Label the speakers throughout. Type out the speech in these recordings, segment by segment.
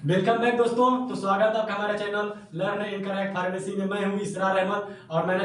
Speaker 1: Welcome back दोस्तों। तो स्वागत है आपका हमारे channel learn and correct pharmacy में। मैं हूं इसरार अहमद और मैं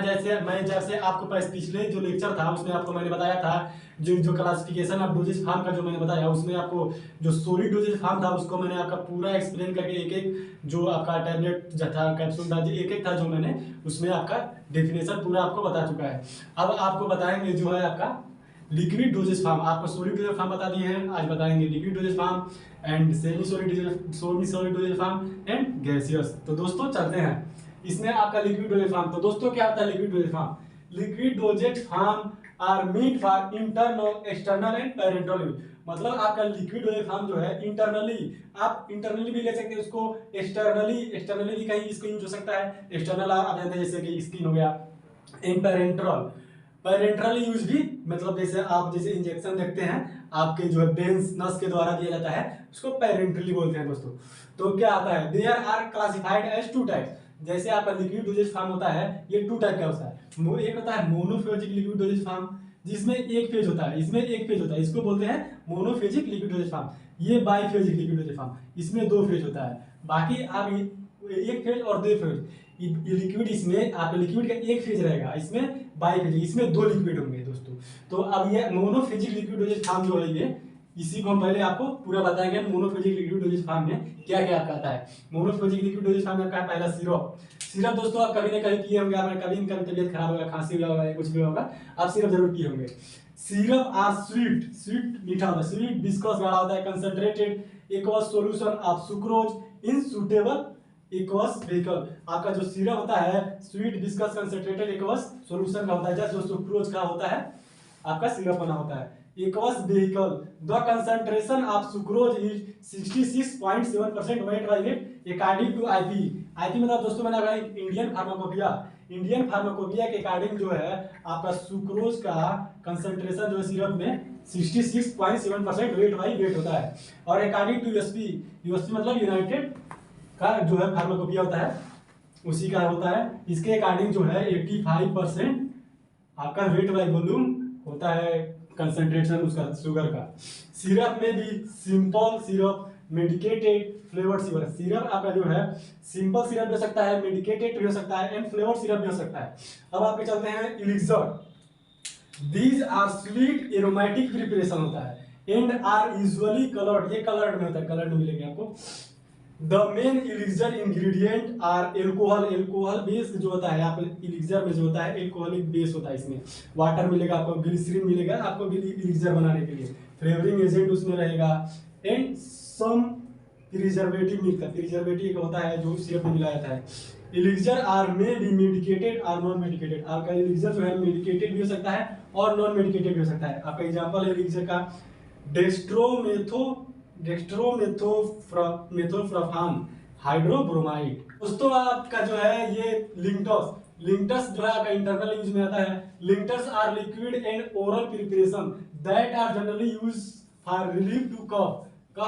Speaker 1: जैसे आपको पिछले जो लेक्चर था उसमें आपको मैंने बताया था जो क्लासिफिकेशन ऑफ डोजेज फार्म का जो मैंने बताया उसमें आपको जो सॉलिड डोजेज फार्म था उसको मैंने आपका पूरा एक्सप्लेन करके एक एक जो आपका टैबलेट था कैप्सूल था एक एक था जो मैंने उसमें आपका डेफिनेशन पूरा आपको बता चुका है। अब आपको बताएंगे जो है आपका लिक्विड डोजेज फार्म। आपको सॉलिड डोजेज फार्म बता दिए हैं, आज बताएंगे liquid dosage form and semi solid dosage form and gaseous. तो दोस्तों चलते हैं इसमें आपका लिक्विड डोजेज फार्म। तो दोस्तों क्या होता है liquid dosage form? Liquid dosage form are meant for internal external and parenteral use. मतलब आपका लिक्विड डोजेज फार्म जो है इंटरनली, आप इंटरनली भी ले सकते हैं उसको, एक्सटर्नली भी कहीं इसको यूज हो सकता है। एक्सटर्नल आप जानते हैं जैसे कि स्किन हो गया, इन पेरेंट्रल यूज भी, मतलब जैसे आप जैसे इंजेक्शन देखते हैं आपके जो है वेन्स नस के द्वारा दिया जाता है उसको पेरेंट्रली बोलते हैं दोस्तों। तो क्या आता है, there are classified as two types. जैसे आपका लिक्विड डोजेज फार्म होता है ये टू टाइप का होता है। एक होता है मोनोफेजिक लिक्विड डोजेज फार्म जिसमें एक फेज होता है, इसमें एक फेज होता है, इसको बोलते हैं मोनोफेजिक लिक्विड डोजेज फार्म। ये बाईफेजिक लिक्विड डोजेज फार्म, इसमें दो फेज होता है। बाकी आप एक फेज और दो फेज, ये लिक्विड इसमें आप लिक्विड का एक फेज रहेगा, इसमें बाईफेजिक, इसमें दो लिक्विड होंगे दोस्तों। तो अब ये मोनोफेजिक लिक्विड डोजेज फार्म जो है ये, इसी को हम पहले आपको पूरा बताएंगे मोनोफेजिक लिक्विड डोजेज फार्म में क्या क्या आता है। मोनोफेजिक लिक्विड डोजेज फार्म में क्या है, पहला सिरप दोस्तों आप कभी ना कभी किए होंगे, आपने कभी ना कभी तबीयत खराब होगा, खांसी हुआ होगा, कुछ भी होगा, आप सिरप जरूर किए होंगे। सिरप आर स्वीट मीठा होता है, स्वीट विस्कस गाढ़ा होता है, concentrated aqueous solution of sucrose in suitable aqueous vehicle. आपका जो सिरप होता है sweet viscous concentrated aqueous solution का होता है, जैसे जो सुक्रोज का होता है आपका सिरप बना होता है। Aqueous vehicle, the concentration of sucrose is 66.7% weight by weight according to IP. IP मतलब दोस्तों मैंने कहा इंडियन फार्माकोपिया के अकॉर्डिंग जो है आपका सुक्रोज का कंसंट्रेशन जो है सिरप में 66.7% वेट बाय वेट होता है। और अकॉर्डिंग टू यूएसपी मतलब यूनाइटेड का जो है फार्माकोपिया होता है उसी का होता है, इसके अकॉर्डिंग जो है 85% आपका वेट बाय वॉल्यूम होता है कंसंट्रेशन उसका शुगर का। सिरप में भी simple syrup, medicated, flavoured syrup आपका जो है सिंपल सिरप भी हो सकता है, मेडिकेटेड भी हो सकता है एंड फ्लेवर्ड सिरप भी हो सकता है। अब आपके चलते हैं elixir. These are sweet aromatic preparation होता है एंड आर यूजुअली कलर्ड, ये कलर्ड में होता है, कलर्ड मिलेंगे आपको। The main elixir ingredient are alcohol base जो होता है, आप इलिक्सर में जो होता है एल्कोहलिक बेस होता है, इसमें वाटर मिलेगा आपको, ग्लिसरीन मिलेगा आपको इलिक्सर बनाने के लिए, फ्लेवरिंग एजेंट उसमें रहेगा एंड सम प्रिजर्वेटिव मिलता है। प्रिजर्वेटिव एक होता है जो सिरप में मिलाया जाता है। Elixir are may be medicated और नॉन मेडिकेटेड। आपका इलिक्सर जो है मेडिकेटेड भी हो सकता है और नॉन मेडिकेटेड भी हो सकता है। आपका एग्जांपल है इलिक्सर का डेक्स्ट्रोमेथोप्रोफान हाइड्रोब्रोमाइड। दोस्तों आपका जो है ये लिंटस जो है आपका इंटरनल यूज में आता है। Linctus are liquid and oral preparation that are generally use for relief to cough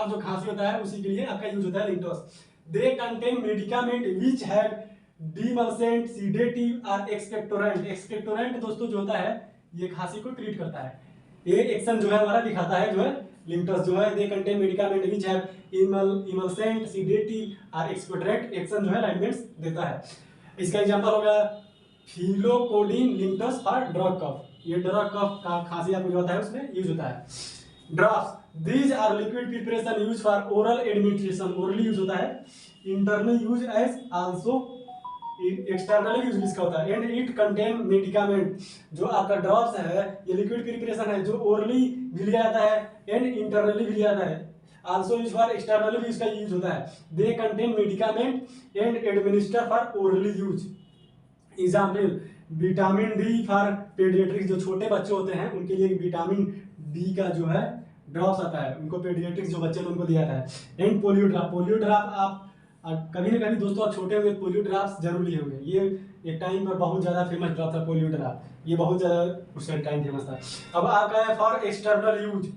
Speaker 1: जो खांसी होता है उसी के लिए आपका यूज होता है linctus. They contain medicament which have demulcent, sedative और एक्सपेक्टोरेंट दोस्तों जो होता है ये खांसी को ट्रीट करता है। ये एक्शन जो है हमारा दिखाता है जो है लिंटस जो है, they contain medicament which have demulcent, sedative और एक्सपेक्टोरेंट एक्शन जो है अलाइनमेंट्स देता है। इसका एग्जांपल हो गया pholcodine linctus for dry cough. ये ड्रग कफ का खांसी आपको जो होता है उसमें यूज होता है। Drops, these are liquid preparation use for oral administration, orally use होता है। Internal use as also external use इसका होता है एंड इट कंटेन मेडिकामेंट। जो आपका ड्रॉप्स है ये लिक्विड प्रिपरेशन है जो ओरली भी लिया जाता है एंड इंटरनली भी लिया जाता है, आल्सो यूज फॉर एक्सटर्नली भी इसका यूज होता है। They contain medicament and administer for orally use. Example vitamin D for paediatrics, जो छोटे बच्चे होते हैं उनके लिए विटामिन डी का जो है ड्रॉप्स आता है, उनको पेडियाट्रिक्स जो बच्चे उनको दिया जाता है। एंड पोलियो ड्रॉप आप कभी ना कभी दोस्तों आप छोटे होंगे पोलियो ड्रॉप्स जरूर लिए होंगे। ये एक टाइम पर बहुत ज़्यादा फेमस ड्रॉप था पोलियो ड्रॉप, ये बहुत ज़्यादा उस टाइम फेमस था। अब आपका है फॉर एक्सटर्नल यूज,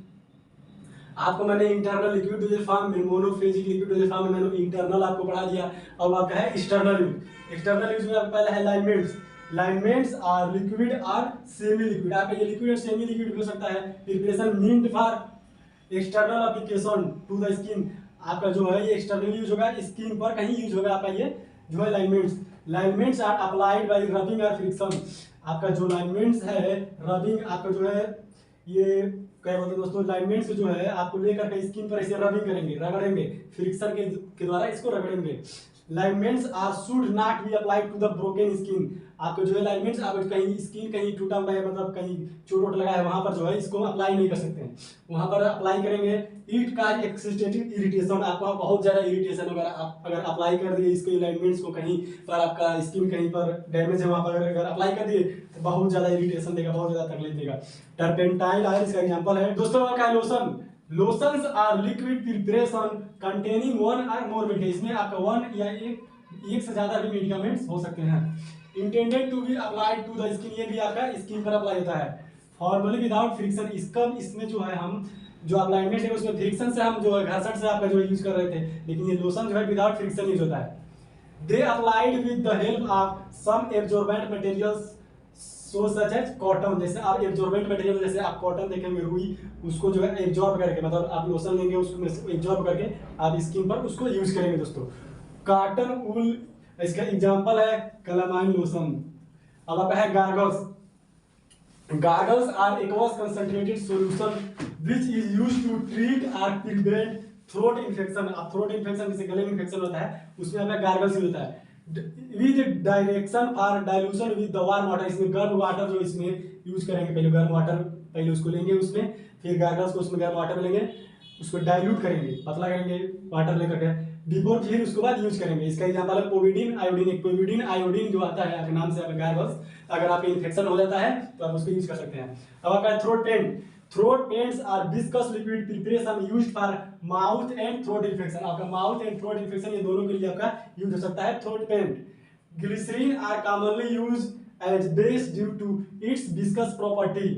Speaker 1: आपको मैंने इंटरनल लिक्विड डोजेज फार्म में, मोनोफेजिक लिक्विड डोजेज फार्म में मैंने इंटरनल आपको पढ़ा दिया। अब आपका है एक्सटर्नल यूज। एक्सटर्नल यूज में आपका पहला है liniments are liquid or semi liquid. आपका ये लिक्विड और सेमी लिक्विड हो सकता है। Preparation meant for external application to the skin, आपका जो है ये एक्सटर्नल यूज होगा, स्किन पर कहीं यूज होगा आपका ये जो है लाइनमेंट्स। लाइनमेंट्स आर अप्लाइड बाय रबिंग और फ्रिक्शन। आपका जो लाइनमेंट्स है रबिंग, आपका जो है ये क्या बोलते हैं दोस्तों, लाइनमेंट्स जो है आपको लेकर के स्किन पर ऐसे रबिंग करेंगे, रगड़ेंगे, फ्रिक्शन के द्वारा इसको रगड़ेंगे। Liniments are should not be applied to the broken skin. आपको जो है लाइनमेंट्स आप कहीं स्किन कहीं टूटा हुआ है, मतलब कहीं चोट वोट लगा है, वहां पर जो है इसको अप्लाई नहीं कर सकते हैं, वहां पर अप्लाई करेंगे इट का एक्सिस्टेटिव इरिटेशन। आपको बहुत ज्यादा इरिटेशन अगर आप अगर अप्लाई कर दिए इसके लाइनमेंट्स को, कहीं पर आपका स्किन कहीं पर डैमेज है वहां पर अगर अप्लाई कर दिए तो बहुत ज्यादा इरिटेशन देगा, बहुत ज्यादा तकलीफ देगा। टर्पेंटाइल ऑयल इसका एग्जांपल है दोस्तों। आपका lotion, lotions are liquid preparation containing one और मोर मेडिकेशन। इसमें आपका वन या एक से ज्यादा भी मेडिकामेंट्स हो सकते हैं। Intended to be applied to the skin, ये भी आपका स्किन पर अप्लाई होता है। फॉर्मली विदाउट फ्रिक्शन, इसमें जो है हम जो अप्लाइमेंट है उसमें फ्रिक्शन से हम जो है घर्षण से आपका जो यूज कर रहे थे, लेकिन ये लोशन जो है विदाउट फ्रिक्शन यूज होता है। They applied with the help of some absorbent materials so such as cotton. जैसे आप एब्जॉर्बेंट मटेरियल, जैसे आप कॉटन देखेंगे रुई, उसको जो है एब्जॉर्ब करके, मतलब आप लोशन लेंगे उसको एब्जॉर्ब करके आप स्किन पर उसको यूज करेंगे दोस्तों। कॉटन वूल, इसका एग्जांपल है कैलामाइन लोशन। अब आपका है gargles. Gargles are aqueous concentrated solution which is used to treat और प्रिवेंट थ्रोट इन्फेक्शन। अब थ्रोट इन्फेक्शन जैसे गले में इन्फेक्शन होता है उसमें हमें गार्गल्स यूज होता है। With direction for dilution with the warm water, इसमें गर्म वाटर जो इसमें यूज करेंगे, पहले गर्म वाटर पहले उसको लेंगे उसमें, फिर गार्गल्स को उसमें गर्म वाटर में लेंगे, उसको डाइल्यूट करेंगे, पतला करेंगे वाटर लेकर के, बिफोर फिर उसके बाद यूज करेंगे। इसका एग्जांपल है पोविडीन आयोडीन। पोविडीन आयोडीन जो आता है आपके नाम से आपका गार्गल्स, अगर आपके इन्फेक्शन हो जाता है तो आप उसको यूज कर सकते हैं। अब आपका throat paint. Throat paints are viscous liquid preparation used for mouth and throat infection. आपका माउथ एंड थ्रोट इन्फेक्शन ये दोनों के लिए आपका यूज हो सकता है throat paint. Glycerine are commonly use as base due to its viscous property.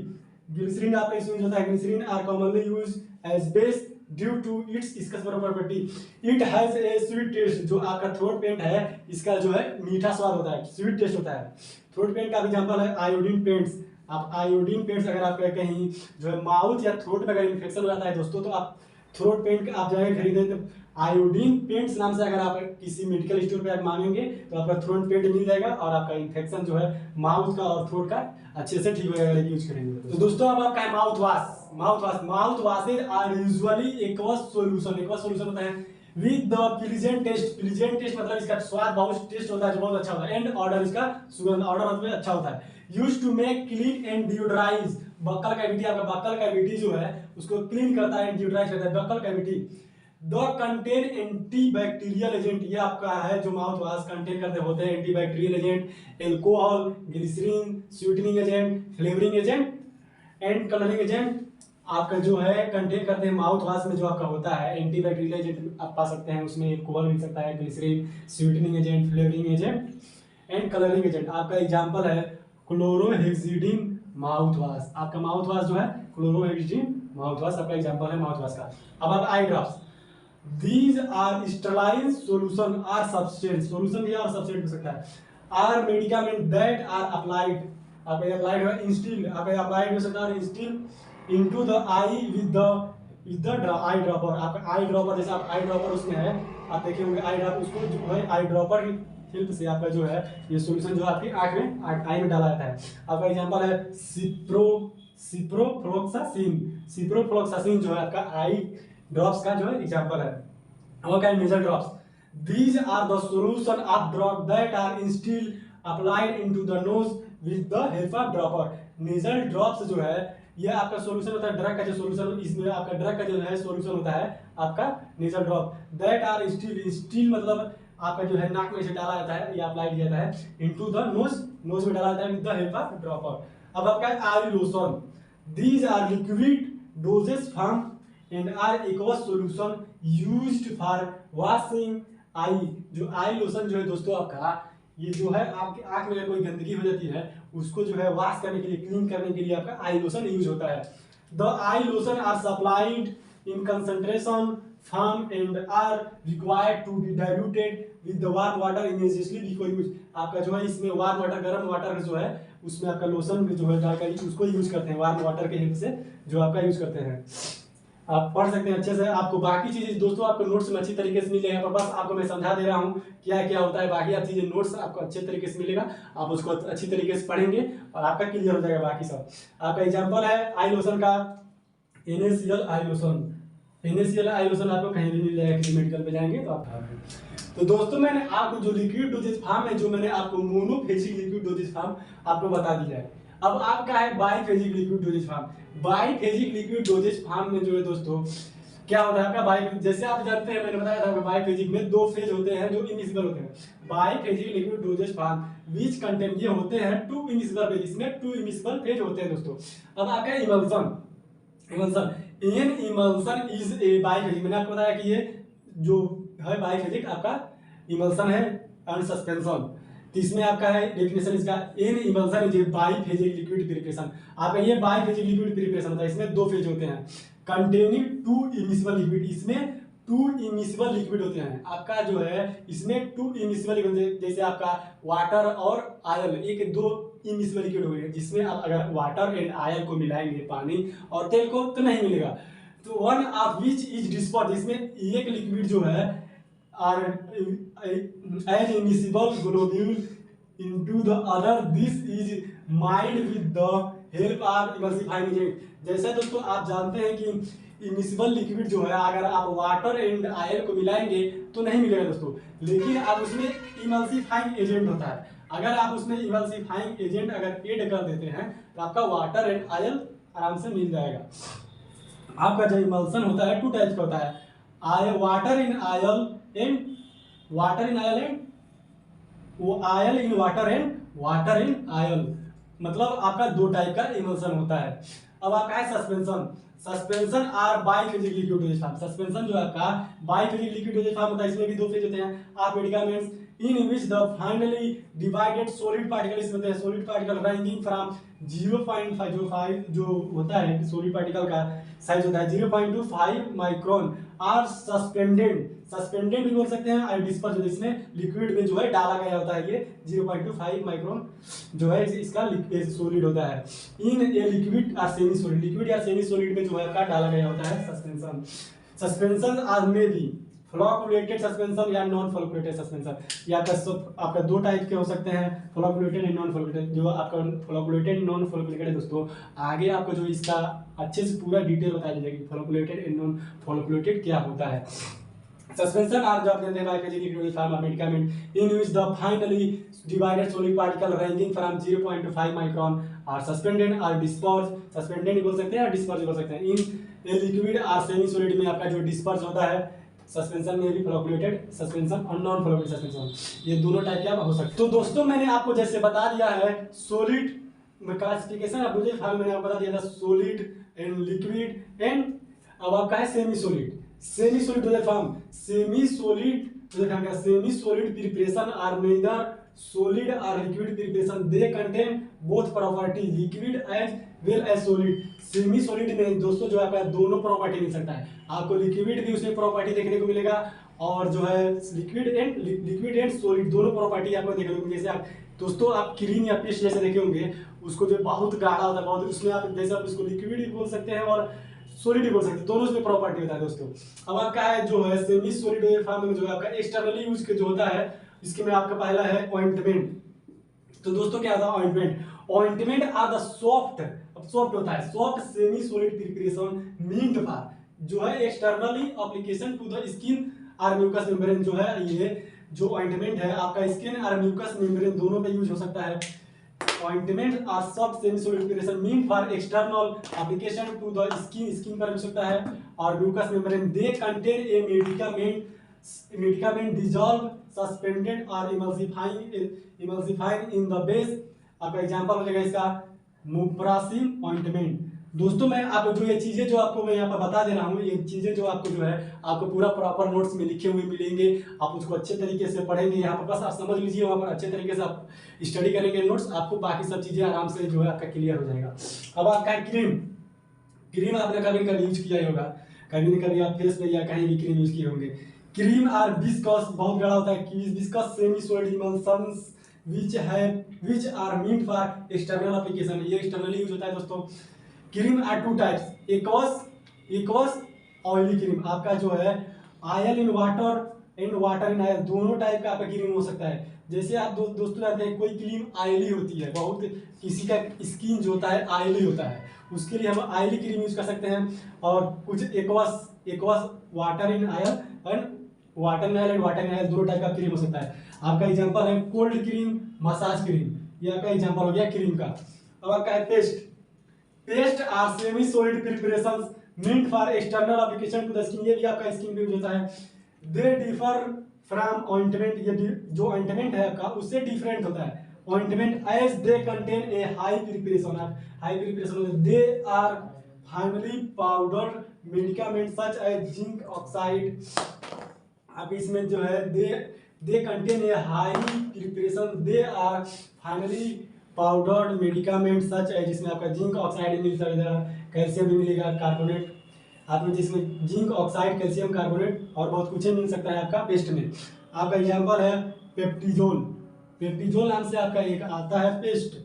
Speaker 1: Glycerine आपका इसमें यूज होता है। Glycerine are commonly use as base due to its viscous property. It has a sweet taste. जो आपका throat paint है इसका जो है मीठा स्वाद होता है, स्वीट टेस्ट होता है। थ्रोट पेंट का एग्जांपल है आयोडीन पेंट्स। आप आयोडीन पेंट्स अगर आप कहीं जो है माउथ या थ्रोट में अगर इन्फेक्शन हो जाता है दोस्तों, तो आप थ्रोट पेंट आप जाएंगे खरीदे तो आयोडीन पेंट्स नाम से अगर आप किसी मेडिकल स्टोर पे आप मांगेंगे तो आपका थ्रोट पेंट मिल जाएगा और आपका इन्फेक्शन जो है माउथ का और थ्रोट का अच्छे से ठीक हो जाएगा यूज करेंगे। तो दोस्तों अब आपका है mouth wash. Mouth washes are usually aqueous solution. Aqueous solution होता है with the pleasant taste. Pleasant taste मतलब इसका स्वाद बहुत टेस्ट होता है जो बहुत अच्छा होता है। एंड ऑर्डर, इसका सुगंध ऑर्डर मतलब अच्छा होता है। Used to make clean and deodorise. Buccal cavity, आपका बक्कल कैविटी जो है उसको क्लीन करता है, डिओड्राइज करता है buccal cavity. The contain antibacterial agent. ये आपका है जो माउथ वॉश कंटेन करते होते हैं antibacterial agent, alcohol, glycerine, sweetening agent, flavouring agent and colouring agent आपका जो है कंटेन करते हैं माउथ वॉश में। जो आपका होता है एंटीबैक्टीरियल एजेंट आप पा सकते हैं उसमें, एल्कोहल मिल सकता है, glycerine, sweetening agent, flavouring agent and colouring agent. आपका एग्जांपल है क्लोरोहेक्सिडिन माउथ वॉश। आपका माउथ वॉश जो है क्लोरोहेक्सिडिन माउथ वॉश आपका एग्जांपल है माउथ वॉश का। अब आप eye drops. These are sterile solution or substance, solution या और substance हो सकता है, are medicament that are applied, आपका applied है instilled, आपका applied हो सकता है instilled into the eye with the eye dropper। आपका eye dropper, जैसे आप eye dropper उसमें है आप देखे होंगे eye drop, उसको जो है eye dropper की हेल्प से आपका जो है ये solution जो आपकी आँख में आई में डाला जाता है। आपका एग्जांपल है सिप्रोफ्लोक्सासिन जो है आपका आई ड्रॉप्स का जो है एग्जांपल है। और क्या nasal drops. These are the solution of drop that are instilled applied into the nose with the help of dropper. Nasal drops जो है ये आपका सॉल्यूशन होता है ड्रग का जो सॉल्यूशन, इसमें आपका ड्रग का जो है सॉल्यूशन होता है आपका nasal drop. That are instil मतलब आपका जो है नाक में से डाला जाता है या अप्लाई किया जाता है इनटू द नोज में डाला जाता है with the help of dropper. अब आपका eye lotion. These are liquid dosage form and are aqueous solution used for washing eye. जो आई लोशन जो है दोस्तों आपका ये जो है आपकी आंख में कोई गंदगी हो जाती है उसको जो है वॉश करने के लिए, क्लीन करने के लिए आपका आई लोशन यूज होता है। The eye lotion are supplied in concentration firm and are required to be diluted with the warm water immediately before use। आपका जो है इसमें वार्म वाटर, गर्म वाटर जो है उसमें आपका लोशन जो है डालकर उसको यूज करते हैं, वार्म वाटर के हेल्प से जो आपका यूज करते हैं। आप पढ़ सकते हैं अच्छे से। आपको बाकी चीज़ें दोस्तों आपको नोट्स में अच्छी तरीके से मिलेगा, तो बस आपको मैं समझा दे रहा हूँ क्या क्या होता है। बाकी आप चीज़ें नोट्स आपको अच्छे तरीके से मिलेगा, आप उसको अच्छी तरीके से पढ़ेंगे और आपका क्लियर हो जाएगा। बाकी सब आपका एग्जाम्पल है आई लोशन का, NaCl आई लोशन। NaCl आई लोशन आपको कहीं भी मिल जाएगा, किसी मेडिकल पे जाएंगे तो आप। तो दोस्तों मैंने आपको जो लिक्विड डोजेज फॉर्म है, जो मैंने आपको मोनोफेजिक लिक्विड डोजेज फॉर्म आपको बता दिया है। अब आपका है biphasic liquid dosage form. Biphasic liquid dosage form में जो है दोस्तों क्या होता है आपका बाई, जैसे आप जानते हैं मैंने बताया था बाईफेजिक में 2 फेज होते हैं जो इमिसिबल होते हैं। Biphasic liquid dosage form which contain, ये होते हैं 2 इमिसिबल फेज, इसमें 2 इमिसिबल फेज होते हैं दोस्तों। अब आपका emulsion, in emulsion is a biphasic, मैंने आपको बताया कि ये जो है बाईफेजिक आपका इमल्सन है एंड सस्पेंशन। तो इसमें आपका है डेफिनेशन इसका, an emulsion is a biphasic liquid preparation. आपका ये बाईफेजिक लिक्विड प्रिपरेशन होता है, इसमें 2 फेज होते हैं कंटेनिंग 2 इमिसिबल लिक्विड, इसमें 2 इमिसिबल लिक्विड होते हैं। आपका जो है इसमें 2 इमिसिबल लिक्विड, जैसे आपका वाटर और आयल, एक 2 इमिसिबल लिक्विड हो गए, जिसमें आप अगर वाटर एंड आयल को मिलाएंगे पानी और तेल को तो नहीं मिलेगा। तो one of which is disperse, इसमें एक लिक्विड जो है are an immiscible globule into the other, this is mind with the help of emulsifying agent. जैसे दोस्तों आप जानते हैं कि इमिसिबल लिक्विड जो है अगर आप वाटर एंड आयल को मिलाएंगे तो नहीं मिलेगा दोस्तों, लेकिन आप उसमें इमल्सिफाइंग एजेंट होता है। अगर आप उसमें इमल्सिफाइंग एजेंट अगर ऐड कर देते हैं तो आपका वाटर एंड आयल आराम से मिल जाएगा। आपका जो इमल्सन होता है 2 टाइप का होता है, water in oil and water in oil एंड वो oil in water and water in oil, मतलब आपका 2 टाइप का इमल्सन होता है। अब आपका है suspension, suspension are biphasic liquid dosage form. Suspension जो आपका बाईफेजिक लिक्विड डोजेज फॉर्म होता है, इसमें भी 2 फेज होते हैं of medicaments in which the finely divided solid particle, इसमें होते हैं सॉलिड पार्टिकल रेंजिंग फ्रॉम 0.5 जो होता है सॉलिड पार्टिकल का साइज होता है 0.25 माइक्रोन आर सस्पेंडेड, सस्पेंडेड भी बोल सकते हैं और डिस्पर्स, इसमें लिक्विड में जो है डाला गया होता है, ये 0.25 माइक्रोन जो है इसका सॉलिड होता है। इन ए लिक्विड और सेमी सॉलिड, लिक्विड या सेमी सॉलिड में जो है का डाला गया होता है सस्पेंशन। सस्पेंशन आर में भी फ्लोकुलेटेड सस्पेंशन या नॉन फ्लोकुलेटेड सस्पेंशन, ये आपका 2 टाइप के हो सकते हैं, फ्लोकुलेटेड एंड नॉन फ्लोकुलेटेड। जो आपका फ्लोकुलेटेड नॉन फ्लोकुलेटेड है दोस्तों, आगे आपको जो इसका अच्छे से पूरा डिटेल बताया जाएगा कि फ्लोकुलेटेड एंड नॉन फ्लोकुलेटेड क्या होता है। सस्पेंशन आर जो आप जानते हैं biphasic liquid form of medicament in which the finely divided solid particle ranging from 0.5 micron are suspended और डिस्पर्स, सस्पेंडेड बोल सकते हैं और डिस्पर्स बोल सकते हैं। इन ए लिक्विड और सेमी सॉलिड में आपका जो डिस्पर्स होता है सस्पेंशन में भी फ्लोकुलेटेड सस्पेंशन और नॉन फ्लोकुलेटेड सस्पेंशन, ये दोनों टाइप के हो सकते हैं। तो दोस्तों मैंने आपको जैसे बता दिया है सॉलिड में क्लासिफिकेशन ऑफ डोजेज फॉर्म, मैंने आपको बता दिया था सॉलिड एंड लिक्विड एंड अब आपका है semi solid. Semi solid dosage form, semi solid dosage form का semi solid preparation are neither solid और liquid preparation, they contain both property liquid as well as solid. Semi solid में दोस्तों जो आपका दोनों प्रॉपर्टी मिल सकता है, आपको लिक्विड भी उसमें प्रॉपर्टी देखने को मिलेगा और जो है लिक्विड एंड सॉलिड दोनों प्रॉपर्टी आपको देखने को मिलेगी। जैसे आप दोस्तों आप क्रीम या पेस्ट जैसे देखे होंगे, उसको जो बहुत गाढ़ा होता है बहुत, उसमें आप जैसे आप इसको लिक्विड भी बोल सकते हैं और सॉलिड भी बोल सकते हैं, दोनों उसमें प्रॉपर्टी होता है दोस्तों। अब आपका है जो है सेमी सॉलिड फॉर्म में जो है आपका एक्सटर्नली यूज के जो होता है, इसके में आपका पहला है ऑइंटमेंट। तो दोस्तों क्या होता है ointment, ointment are the soft, अब सॉफ्ट होता है soft semi solid preparation meant for, जो है externally application to the skin और म्यूकस मेम्ब्रेन। जो है ये जो ऑइंटमेंट है आपका स्किन और म्यूकस मेम्ब्रेन दोनों पे यूज हो सकता है। Ointment are soft semi solid preparation mean for external application to the skin, skin पर हो सकता है और mucous membrane. They contain a medicament dissolve suspended और इमल्सिफाइंग इन द बेस। आपका एग्जांपल हो जाएगा इसका मुप्रासिन ऑइंटमेंट। दोस्तों मैं आपको जो ये चीजें जो आपको मैं यहाँ पर बता दे रहा हूँ, ये चीजें जो आपको जो है आपको पूरा प्रॉपर नोट्स में लिखे हुए मिलेंगे, आप उसको अच्छे तरीके से पढ़ेंगे। यहाँ पर बस आप समझ लीजिए, वहाँ पर अच्छे तरीके से आप स्टडी करेंगे नोट्स, आपको बाकी सब चीजें आराम से जो है आपका क्लियर हो जाएगा। अब आपका क्रीम, क्रीम आपने कभी कभी यूज किया ही होगा, कभी न कभी आप फेस पे या कहीं भी क्रीम यूज किए होंगे। क्रीम आर विस्कस, बहुत बड़ा होता है, viscous semi solid emulsions which are meant for external application, ये एक्सटर्नली यूज होता है दोस्तों। Cream are 2 types, aqueous oily cream, आपका जो है oil in water in oil, दोनों टाइप का आपका क्रीम हो सकता है। जैसे आप दोस्तों जानते हैं कोई क्रीम आयली होती है, बहुत किसी का स्किन जो होता है आयली होता है, उसके लिए हम आयली क्रीम यूज कर सकते हैं। और कुछ aqueous water in oil and water in oil and water in oil, दोनों टाइप का क्रीम हो सकता है। आपका एग्जांपल है कोल्ड क्रीम, मसाज क्रीम, ये आपका एग्जांपल हो गया क्रीम का। अब आपका है paste are semi solid preparations meant for external application to the skin, ये भी आपका स्किन पे यूज होता है। दे डिफर फ्रॉम ऑइंटमेंट, ये जो ऑइंटमेंट है आपका उससे डिफरेंट होता है ointment, as they contain a high preparation, they are finely powder medicament such as zinc oxide. अब इसमें जो है they contain a high preparation, they are finely powdered medicament such as, जिसमें आपका जिंक ऑक्साइड मिलता है, कैल्शियम भी मिलेगा, कार्बोनेट आपको जिसमें जिंक ऑक्साइड, कैल्शियम कार्बोनेट और बहुत कुछ मिल सकता है आपका पेस्ट में। आपका एग्जांपल है पेप्टिजोल नाम से आपका एक आता है पेस्ट,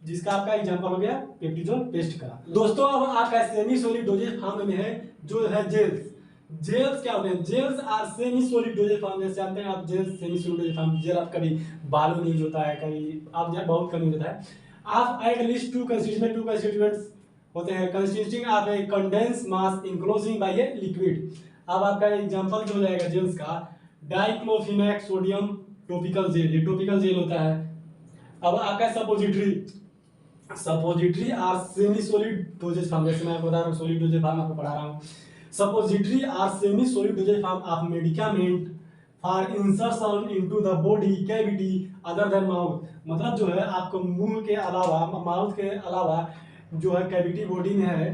Speaker 1: जिसका आपका एग्जांपल हो गया पेप्टिजोल पेस्ट का। दोस्तों अब आपका सेमी सॉलिड डोजेज फॉर्म में है जो है जेल्स क्या होते हैं, gels are semi solid dosage form में, जानते हैं आप gels semi solid dosage form. Gel आप कभी बालों में यूज होता है, कभी आप बहुत कम यूज होता है। आप एट लीस्ट टू कंस्टिट्यूएंट्स होते हैं constituting of a condense mass enclosing by a liquid. अब आपका एग्जांपल जो हो जाएगा जेल्स का, डाइक्लोफिनेक सोडियम टॉपिकल जेल, ये टॉपिकल जेल होता है। अब आपका suppository are semi solid dosage form, जैसे मैं आपको बता रहा हूँ सॉलिड डोजेज फॉर्म आपको पढ़ा रहा हूँ। Suppository are semi solid dosage form of medicament for insertion into the body cavity other than mouth, मतलब जो है आपको मुंह के अलावा, माउथ के अलावा जो है कैविटी बॉडी में है,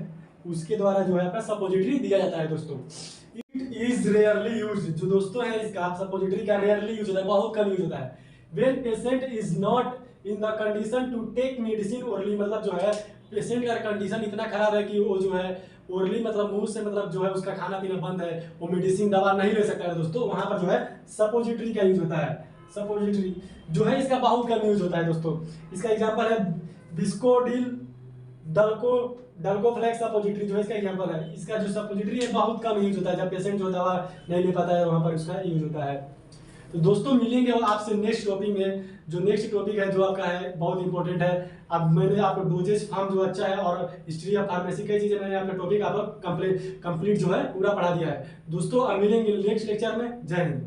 Speaker 1: उसके द्वारा जो है आपका सपोजिटरी दिया जाता है दोस्तों। इट इज रेयरली यूज, जो दोस्तों है इसका सपोजिटरी का रेयरली यूज होता है, बहुत कम यूज होता है। When patient is not in the condition to take medicine orally, मतलब जो है पेशेंट का कंडीशन इतना खराब है कि वो जो है ओरली मतलब मुंह से मतलब जो है उसका खाना पीना बंद है, वो मेडिसिन दवा नहीं ले सकता है दोस्तों, वहां पर जो है सपोजिटरी का यूज होता है। सपोजिटरी जो है इसका बहुत कम यूज होता है दोस्तों। इसका एग्जांपल है बिस्कोडिल डल्कोफ्लेक्स सपोजिटरी, जो है इसका एग्जांपल है। इसका जो सपोजिटरी है बहुत कम यूज होता है, जब पेशेंट जो दवा नहीं ले पाता है वहां पर उसका यूज होता है। तो दोस्तों मिलेंगे आपसे नेक्स्ट टॉपिक में, जो नेक्स्ट टॉपिक है जो आपका है बहुत इंपॉर्टेंट है। अब मैंने आपको डोजेज फॉर्म जो अच्छा है और हिस्ट्री ऑफ फार्मेसी कई चीजें मैंने आपका टॉपिक आपको कंप्लीट जो है पूरा पढ़ा दिया है दोस्तों। अब मिलेंगे नेक्स्ट लेक्चर में। जय हिंद।